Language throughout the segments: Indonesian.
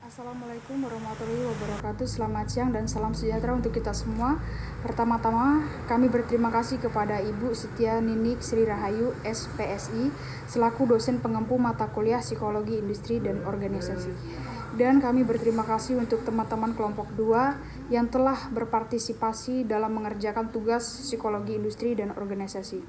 Assalamualaikum warahmatullahi wabarakatuh. Selamat siang dan salam sejahtera untuk kita semua. Pertama-tama kami berterima kasih kepada Ibu Setia Ninik Sri Rahayu SPSI selaku dosen pengempu mata kuliah Psikologi Industri dan Organisasi. Dan kami berterima kasih untuk teman-teman kelompok 2 yang telah berpartisipasi dalam mengerjakan tugas Psikologi Industri dan Organisasi.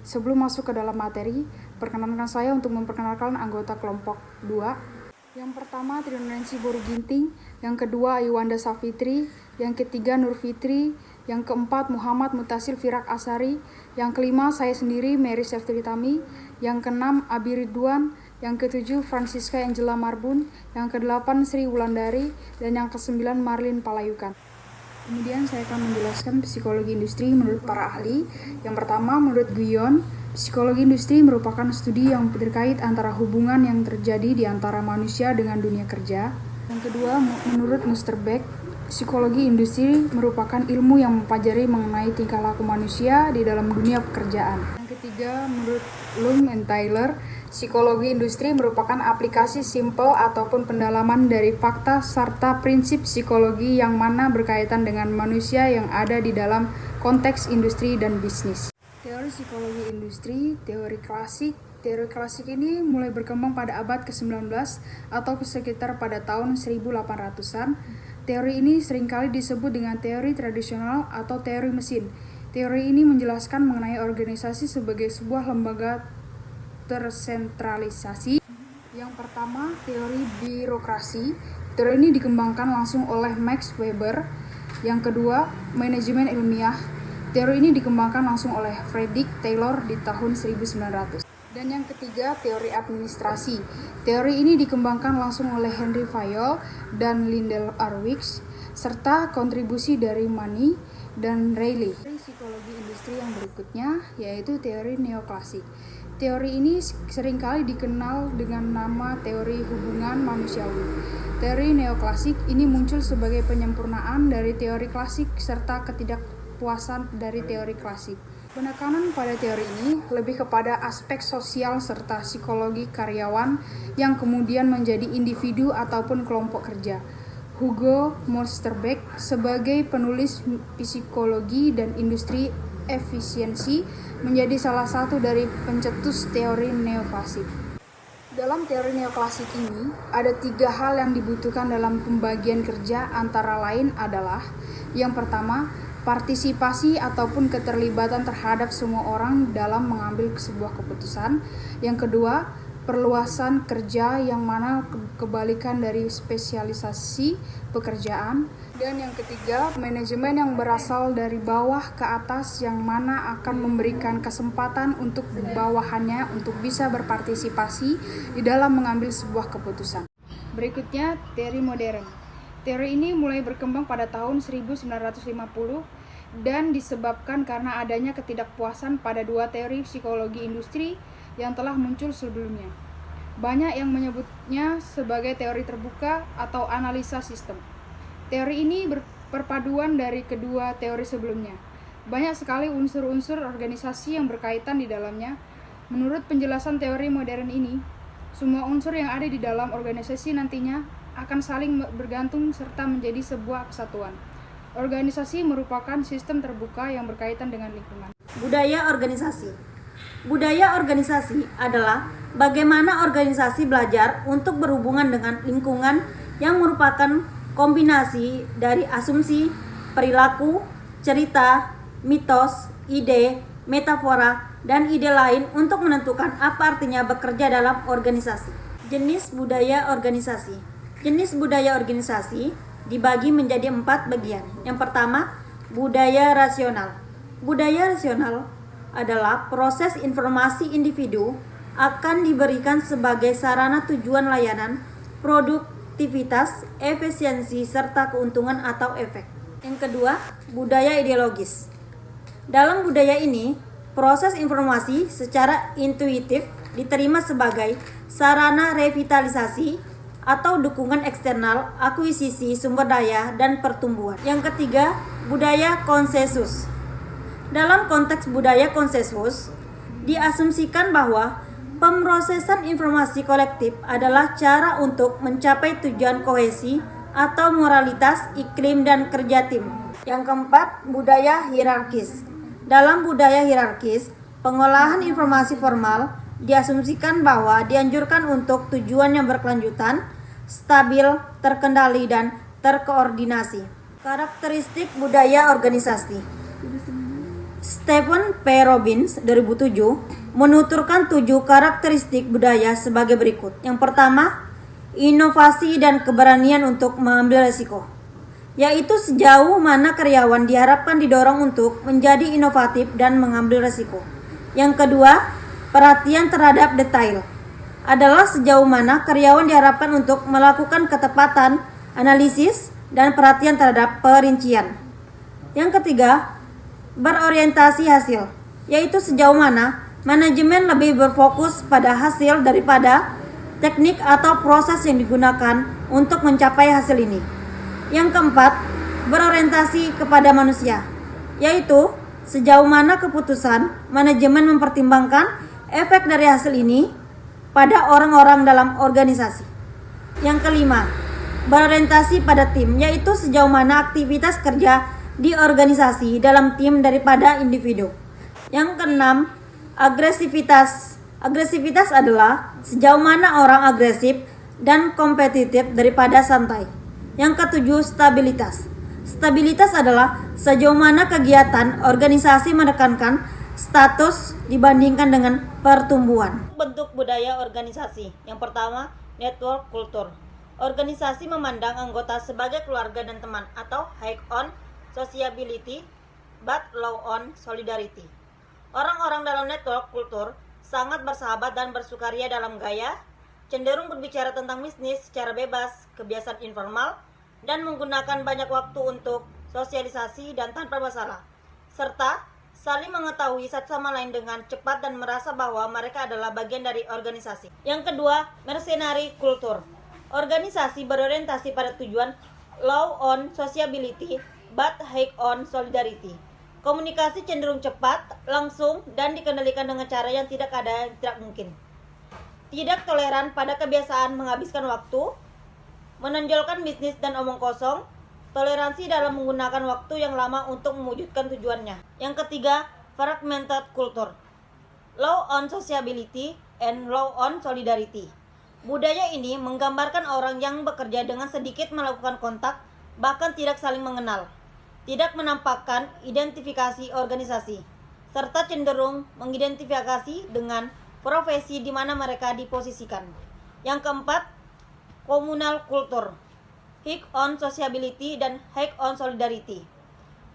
Sebelum masuk ke dalam materi, perkenankan saya untuk memperkenalkan anggota kelompok 2. Yang pertama Trinunensi Boru Ginting, yang kedua Ayuwanda Safitri, yang ketiga Nur Fitri, yang keempat Muhammad Mutasil Firak Asari, yang kelima saya sendiri Mary Seftritami, yang keenam Abi Ridwan, yang ketujuh Francisca Angela Marbun, yang kedelapan Sri Wulandari, dan yang kesembilan Marlin Palayukan. Kemudian saya akan menjelaskan psikologi industri menurut para ahli. Yang pertama menurut Guyon, psikologi industri merupakan studi yang terkait antara hubungan yang terjadi di antara manusia dengan dunia kerja. Yang kedua, menurut Mr. Beck, psikologi industri merupakan ilmu yang mempelajari mengenai tingkah laku manusia di dalam dunia pekerjaan. Yang ketiga, menurut Lum and Tyler, psikologi industri merupakan aplikasi simpel ataupun pendalaman dari fakta serta prinsip psikologi yang mana berkaitan dengan manusia yang ada di dalam konteks industri dan bisnis. Teori psikologi industri, teori klasik. Teori klasik ini mulai berkembang pada abad ke-19 atau sekitar pada tahun 1800-an. Teori ini seringkali disebut dengan teori tradisional atau teori mesin. Teori ini menjelaskan mengenai organisasi sebagai sebuah lembaga tersentralisasi. Yang pertama, teori birokrasi. Teori ini dikembangkan langsung oleh Max Weber. Yang kedua, manajemen ilmiah. Teori ini dikembangkan langsung oleh Frederick Taylor di tahun 1900. Dan yang ketiga, teori administrasi. Teori ini dikembangkan langsung oleh Henry Fayol dan Lindell Arwix, serta kontribusi dari Money dan Reilly. Teori psikologi industri yang berikutnya yaitu teori neoklasik. Teori ini seringkali dikenal dengan nama teori hubungan manusiawi. Teori neoklasik ini muncul sebagai penyempurnaan dari teori klasik serta ketidakpuasan dari teori klasik. Penekanan pada teori ini lebih kepada aspek sosial serta psikologi karyawan yang kemudian menjadi individu ataupun kelompok kerja. Hugo Mosterbeck sebagai penulis psikologi dan industri efisiensi menjadi salah satu dari pencetus teori neoklasik. Dalam teori neoklasik ini, ada 3 hal yang dibutuhkan dalam pembagian kerja, antara lain adalah yang pertama, partisipasi ataupun keterlibatan terhadap semua orang dalam mengambil sebuah keputusan. Yang kedua, perluasan kerja yang mana kebalikan dari spesialisasi pekerjaan. Dan yang ketiga, manajemen yang berasal dari bawah ke atas yang mana akan memberikan kesempatan untuk bawahannya untuk bisa berpartisipasi di dalam mengambil sebuah keputusan. Berikutnya, teori modern. Teori ini mulai berkembang pada tahun 1950 dan disebabkan karena adanya ketidakpuasan pada 2 teori psikologi industri yang telah muncul sebelumnya. Banyak yang menyebutnya sebagai teori terbuka atau analisa sistem. Teori ini perpaduan dari kedua teori sebelumnya. Banyak sekali unsur-unsur organisasi yang berkaitan di dalamnya. Menurut penjelasan teori modern ini, semua unsur yang ada di dalam organisasi nantinya akan saling bergantung serta menjadi sebuah kesatuan. Organisasi merupakan sistem terbuka yang berkaitan dengan lingkungan. Budaya organisasi. Budaya organisasi adalah bagaimana organisasi belajar untuk berhubungan dengan lingkungan yang merupakan kombinasi dari asumsi, perilaku, cerita, mitos, ide, metafora, dan ide lain untuk menentukan apa artinya bekerja dalam organisasi. Jenis budaya organisasi. Jenis budaya organisasi dibagi menjadi 4 bagian. Yang pertama, budaya rasional. Budaya rasional adalah proses informasi individu akan diberikan sebagai sarana tujuan layanan, produktivitas, efisiensi, serta keuntungan atau efek. Yang kedua, budaya ideologis. Dalam budaya ini, proses informasi secara intuitif diterima sebagai sarana revitalisasi atau dukungan eksternal, akuisisi sumber daya, dan pertumbuhan. Yang ketiga, budaya konsensus. Dalam konteks budaya konsensus, diasumsikan bahwa Pemrosesan informasi kolektif adalah cara untuk mencapai tujuan kohesi atau moralitas iklim dan kerja tim. Yang keempat, budaya hierarkis. Dalam budaya hierarkis, pengolahan informasi formal diasumsikan bahwa dianjurkan untuk tujuan yang berkelanjutan, stabil, terkendali, dan terkoordinasi. Karakteristik budaya organisasi. Stephen P. Robbins 2007 menuturkan 7 karakteristik budaya sebagai berikut. Yang pertama, inovasi dan keberanian untuk mengambil risiko, yaitu sejauh mana karyawan diharapkan didorong untuk menjadi inovatif dan mengambil risiko. Yang kedua, perhatian terhadap detail, adalah sejauh mana karyawan diharapkan untuk melakukan ketepatan, analisis, dan perhatian terhadap perincian. Yang ketiga, berorientasi hasil, yaitu sejauh mana manajemen lebih berfokus pada hasil daripada teknik atau proses yang digunakan untuk mencapai hasil ini. Yang keempat, berorientasi kepada manusia, yaitu sejauh mana keputusan manajemen mempertimbangkan efek dari hasil ini pada orang-orang dalam organisasi. Yang kelima, berorientasi pada tim, yaitu sejauh mana aktivitas kerja di organisasi dalam tim daripada individu. Yang keenam, agresivitas. Agresivitas adalah sejauh mana orang agresif dan kompetitif daripada santai. Yang ketujuh, stabilitas. Stabilitas adalah sejauh mana kegiatan organisasi menekankan status dibandingkan dengan pertumbuhan. Bentuk budaya organisasi. Yang pertama, network culture. Organisasi memandang anggota sebagai keluarga dan teman, atau high on sociability but low on solidarity. Orang-orang dalam network culture sangat bersahabat dan bersukaria dalam gaya, cenderung berbicara tentang bisnis secara bebas, kebiasaan informal, dan menggunakan banyak waktu untuk sosialisasi dan tanpa masalah, serta saling mengetahui satu sama lain dengan cepat dan merasa bahwa mereka adalah bagian dari organisasi. Yang kedua, mercenary culture. Organisasi berorientasi pada tujuan, low on sociability but high on solidarity. Komunikasi cenderung cepat, langsung, dan dikendalikan dengan cara yang tidak ada yang tidak mungkin. Tidak toleran pada kebiasaan menghabiskan waktu, menonjolkan bisnis dan omong kosong, toleransi dalam menggunakan waktu yang lama untuk mewujudkan tujuannya. Yang ketiga, fragmented culture. Low on sociability and low on solidarity. Budaya ini menggambarkan orang yang bekerja dengan sedikit melakukan kontak, bahkan tidak saling mengenal, tidak menampakkan identifikasi organisasi, serta cenderung mengidentifikasi dengan profesi di mana mereka diposisikan. Yang keempat, communal culture. High on sociability dan high on solidarity.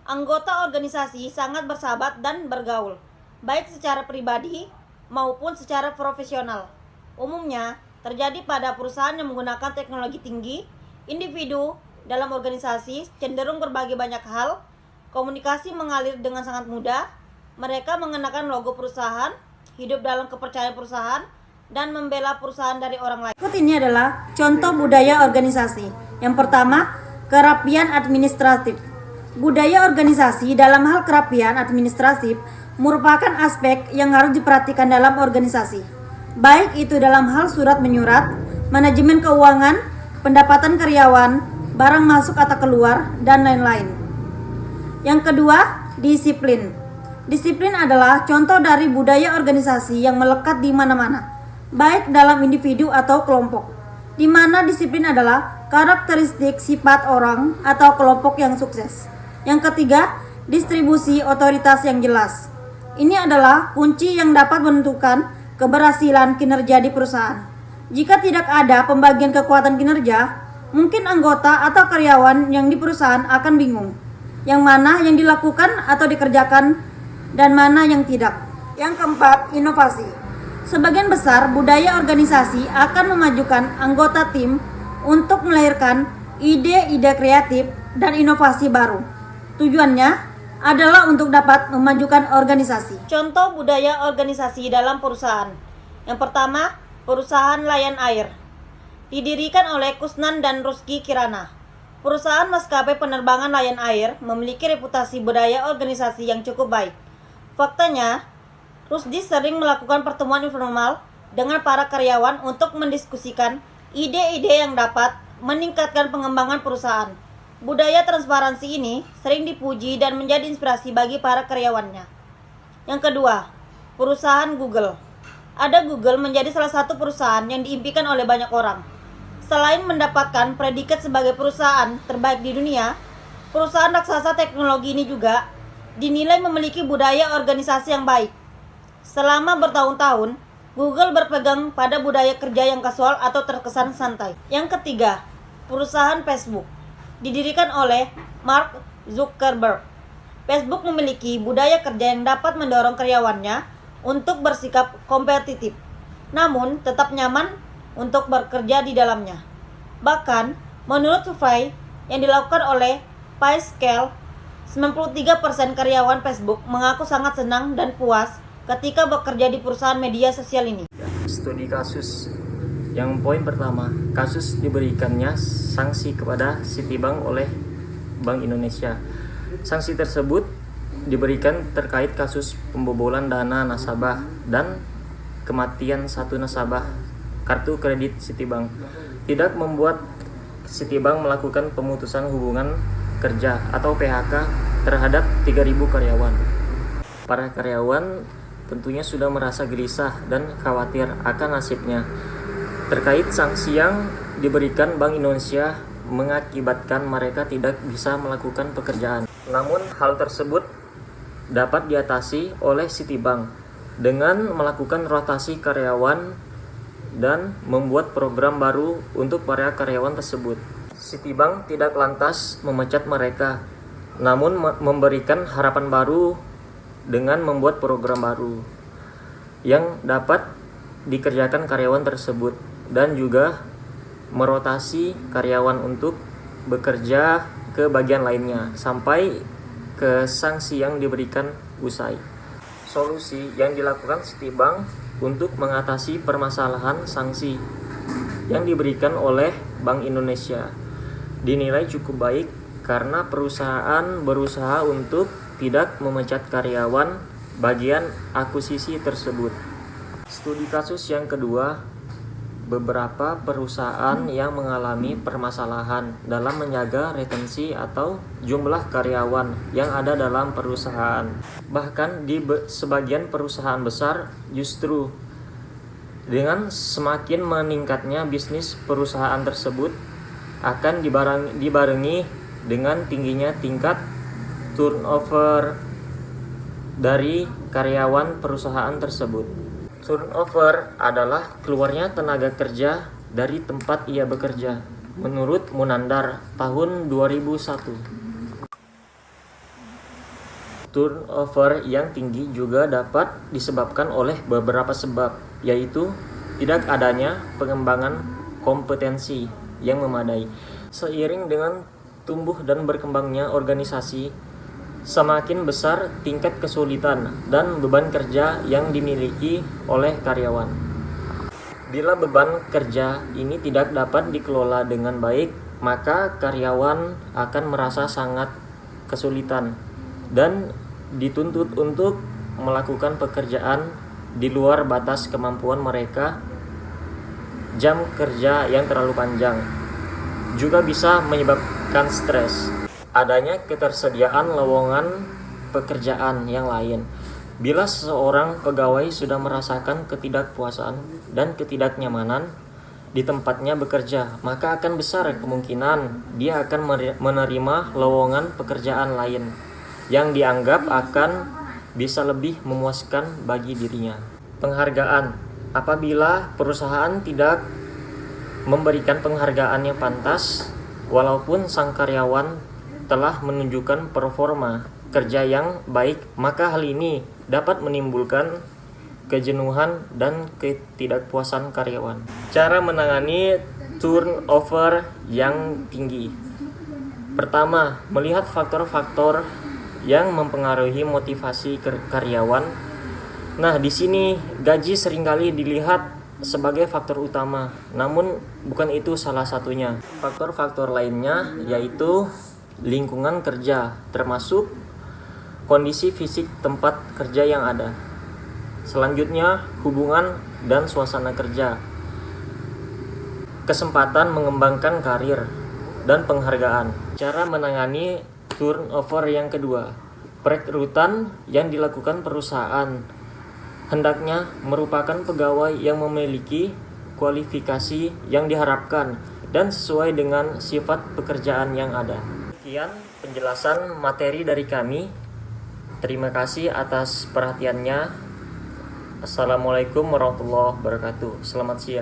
Anggota organisasi sangat bersahabat dan bergaul, baik secara pribadi maupun secara profesional. Umumnya terjadi pada perusahaan yang menggunakan teknologi tinggi. Individu dalam organisasi cenderung berbagi banyak hal, komunikasi mengalir dengan sangat mudah, mereka mengenakan logo perusahaan, hidup dalam kepercayaan perusahaan, dan membela perusahaan dari orang lain. Berikut ini adalah contoh budaya organisasi. Yang pertama, kerapian administratif. Budaya organisasi dalam hal kerapian administratif merupakan aspek yang harus diperhatikan dalam organisasi, baik itu dalam hal surat menyurat, manajemen keuangan, pendapatan karyawan, barang masuk atau keluar, dan lain-lain. Yang kedua, disiplin. Disiplin adalah contoh dari budaya organisasi yang melekat di mana-mana, baik dalam individu atau kelompok, di mana disiplin adalah karakteristik sifat orang atau kelompok yang sukses. Yang ketiga, distribusi otoritas yang jelas. Ini adalah kunci yang dapat menentukan keberhasilan kinerja di perusahaan. Jika tidak ada pembagian kekuatan kinerja, mungkin anggota atau karyawan yang di perusahaan akan bingung yang mana yang dilakukan atau dikerjakan dan mana yang tidak. Yang keempat, inovasi. Sebagian besar budaya organisasi akan memajukan anggota tim untuk melahirkan ide-ide kreatif dan inovasi baru. Tujuannya adalah untuk dapat memajukan organisasi. Contoh budaya organisasi dalam perusahaan. Yang pertama, perusahaan Lion Air. Didirikan oleh Kusnan dan Rusky Kirana. Perusahaan maskapai penerbangan Lion Air memiliki reputasi budaya organisasi yang cukup baik. Faktanya, Rusdy sering melakukan pertemuan informal dengan para karyawan untuk mendiskusikan ide-ide yang dapat meningkatkan pengembangan perusahaan. Budaya transparansi ini sering dipuji dan menjadi inspirasi bagi para karyawannya. Yang kedua, perusahaan Google. Ada Google menjadi salah satu perusahaan yang diimpikan oleh banyak orang. Selain mendapatkan predikat sebagai perusahaan terbaik di dunia, perusahaan raksasa teknologi ini juga dinilai memiliki budaya organisasi yang baik. Selama bertahun-tahun, Google berpegang pada budaya kerja yang kasual atau terkesan santai. Yang ketiga, perusahaan Facebook. Didirikan oleh Mark Zuckerberg. Facebook memiliki budaya kerja yang dapat mendorong karyawannya untuk bersikap kompetitif, namun tetap nyaman untuk bekerja di dalamnya. Bahkan, menurut survei yang dilakukan oleh PayScale, 93% karyawan Facebook mengaku sangat senang dan puas ketika bekerja di perusahaan media sosial ini. Studi kasus. Yang poin pertama, kasus diberikannya sanksi kepada Citibank oleh Bank Indonesia. Sanksi tersebut diberikan terkait kasus pembobolan dana nasabah dan kematian satu nasabah kartu kredit Citibank. Tidak membuat Citibank melakukan pemutusan hubungan kerja atau PHK terhadap 3.000 karyawan. Para karyawan tentunya sudah merasa gelisah dan khawatir akan nasibnya. Terkait sanksi yang diberikan Bank Indonesia mengakibatkan mereka tidak bisa melakukan pekerjaan. Namun hal tersebut dapat diatasi oleh Citibank dengan melakukan rotasi karyawan dan membuat program baru untuk para karyawan tersebut. Citibank tidak lantas memecat mereka, namun memberikan harapan baru dengan membuat program baru yang dapat dikerjakan karyawan tersebut dan juga merotasi karyawan untuk bekerja ke bagian lainnya sampai ke sanksi yang diberikan usai. Solusi yang dilakukan Citibank untuk mengatasi permasalahan sanksi yang diberikan oleh Bank Indonesia dinilai cukup baik karena perusahaan berusaha untuk tidak memecat karyawan bagian akuisisi tersebut. Studi kasus yang kedua, beberapa perusahaan yang mengalami permasalahan dalam menjaga retensi atau jumlah karyawan yang ada dalam perusahaan. Bahkan di sebagian perusahaan besar justru dengan semakin meningkatnya bisnis perusahaan tersebut akan dibarengi dengan tingginya tingkat turnover dari karyawan perusahaan tersebut. Turnover adalah keluarnya tenaga kerja dari tempat ia bekerja, menurut Munandar tahun 2001. Turnover yang tinggi juga dapat disebabkan oleh beberapa sebab, yaitu tidak adanya pengembangan kompetensi yang memadai. Seiring dengan tumbuh dan berkembangnya organisasi, semakin besar tingkat kesulitan dan beban kerja yang dimiliki oleh karyawan. Bila beban kerja ini tidak dapat dikelola dengan baik, maka karyawan akan merasa sangat kesulitan dan dituntut untuk melakukan pekerjaan di luar batas kemampuan mereka. Jam kerja yang terlalu panjang juga bisa menyebabkan stres. Adanya ketersediaan lowongan pekerjaan yang lain. Bila seseorang pegawai sudah merasakan ketidakpuasan dan ketidaknyamanan di tempatnya bekerja, maka akan besar kemungkinan dia akan menerima lowongan pekerjaan lain yang dianggap akan bisa lebih memuaskan bagi dirinya. Penghargaan. Apabila perusahaan tidak memberikan penghargaan yang pantas, walaupun sang karyawan telah menunjukkan performa kerja yang baik, maka hal ini dapat menimbulkan kejenuhan dan ketidakpuasan karyawan. Cara menangani turnover yang tinggi. Pertama, melihat faktor-faktor yang mempengaruhi motivasi karyawan. Nah, di sini gaji seringkali dilihat sebagai faktor utama, namun bukan itu salah satunya. Faktor-faktor lainnya yaitu lingkungan kerja, termasuk kondisi fisik tempat kerja yang ada. Selanjutnya, hubungan dan suasana kerja. Kesempatan mengembangkan karir dan penghargaan. Cara menangani turnover yang kedua. Perekrutan yang dilakukan perusahaan hendaknya merupakan pegawai yang memiliki kualifikasi yang diharapkan dan sesuai dengan sifat pekerjaan yang ada. Sekian penjelasan materi dari kami. Terima kasih atas perhatiannya. Assalamualaikum warahmatullahi wabarakatuh. Selamat siang.